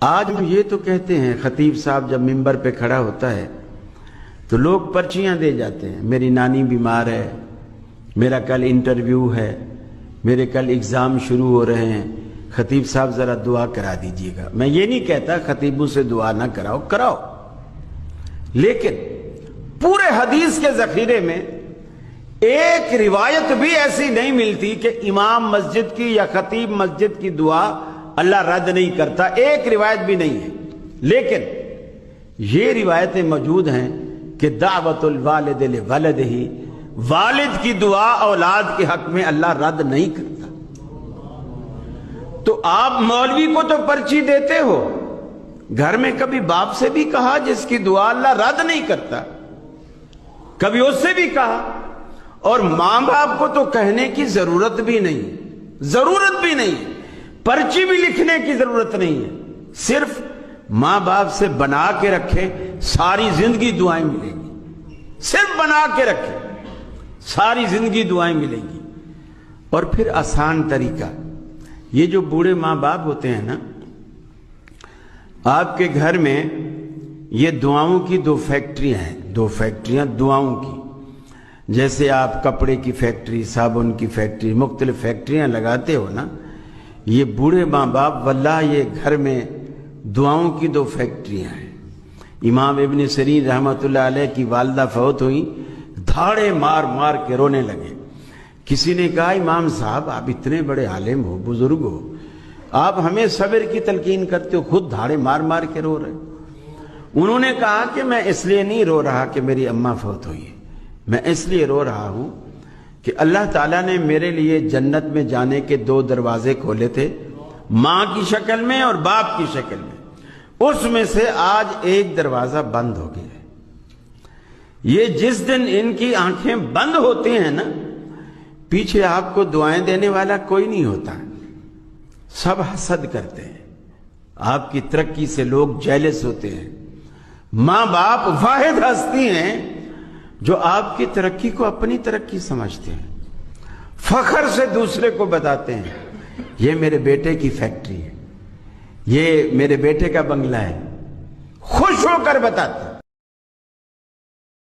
آج یہ تو کہتے ہیں خطیب صاحب جب ممبر پہ کھڑا ہوتا ہے تو لوگ پرچیاں دے جاتے ہیں، میری نانی بیمار ہے، میرا کل انٹرویو ہے، میرے کل اگزام شروع ہو رہے ہیں، خطیب صاحب ذرا دعا کرا دیجئے گا۔ میں یہ نہیں کہتا خطیبوں سے دعا نہ کراؤ، کراؤ، لیکن پورے حدیث کے ذخیرے میں ایک روایت بھی ایسی نہیں ملتی کہ امام مسجد کی یا خطیب مسجد کی دعا اللہ رد نہیں کرتا، ایک روایت بھی نہیں ہے۔ لیکن یہ روایتیں موجود ہیں کہ دعوت الوالد لولدہ، والد کی دعا اولاد کے حق میں اللہ رد نہیں کرتا۔ تو آپ مولوی کو تو پرچی دیتے ہو، گھر میں کبھی باپ سے بھی کہا جس کی دعا اللہ رد نہیں کرتا، کبھی اس سے بھی کہا؟ اور ماں باپ کو تو کہنے کی ضرورت بھی نہیں، پرچی بھی لکھنے کی ضرورت نہیں ہے، صرف ماں باپ سے بنا کے رکھے، ساری زندگی دعائیں ملیں گی، صرف بنا کے رکھے، ساری زندگی دعائیں ملیں گی۔ اور پھر آسان طریقہ، یہ جو بوڑھے ماں باپ ہوتے ہیں نا، آپ کے گھر میں یہ دعاؤں کی دو فیکٹریاں دعاؤں کی، جیسے آپ کپڑے کی فیکٹری، صابن کی فیکٹری، مختلف فیکٹریاں لگاتے ہو نا، یہ بوڑھے ماں باپ واللہ یہ گھر میں دعاؤں کی دو فیکٹریاں ہیں۔ امام ابن سیرین رحمۃ اللہ علیہ کی والدہ فوت ہوئی، دھاڑے مار مار کے رونے لگے۔ کسی نے کہا امام صاحب آپ اتنے بڑے عالم ہو، بزرگ ہو، آپ ہمیں صبر کی تلقین کرتے ہو، خود دھاڑے مار مار کے رو رہے۔ انہوں نے کہا کہ میں اس لیے نہیں رو رہا کہ میری اماں فوت ہوئی ہے، میں اس لیے رو رہا ہوں کہ اللہ تعالیٰ نے میرے لیے جنت میں جانے کے دو دروازے کھولے تھے، ماں کی شکل میں اور باپ کی شکل میں، اس میں سے آج ایک دروازہ بند ہو گیا ہے۔ یہ جس دن ان کی آنکھیں بند ہوتی ہیں نا، پیچھے آپ کو دعائیں دینے والا کوئی نہیں ہوتا، سب حسد کرتے ہیں، آپ کی ترقی سے لوگ جیلس ہوتے ہیں۔ ماں باپ واحد ہستی ہیں جو آپ کی ترقی کو اپنی ترقی سمجھتے ہیں، فخر سے دوسرے کو بتاتے ہیں یہ میرے بیٹے کی فیکٹری ہے، یہ میرے بیٹے کا بنگلہ ہے، خوش ہو کر بتاتے ہیں۔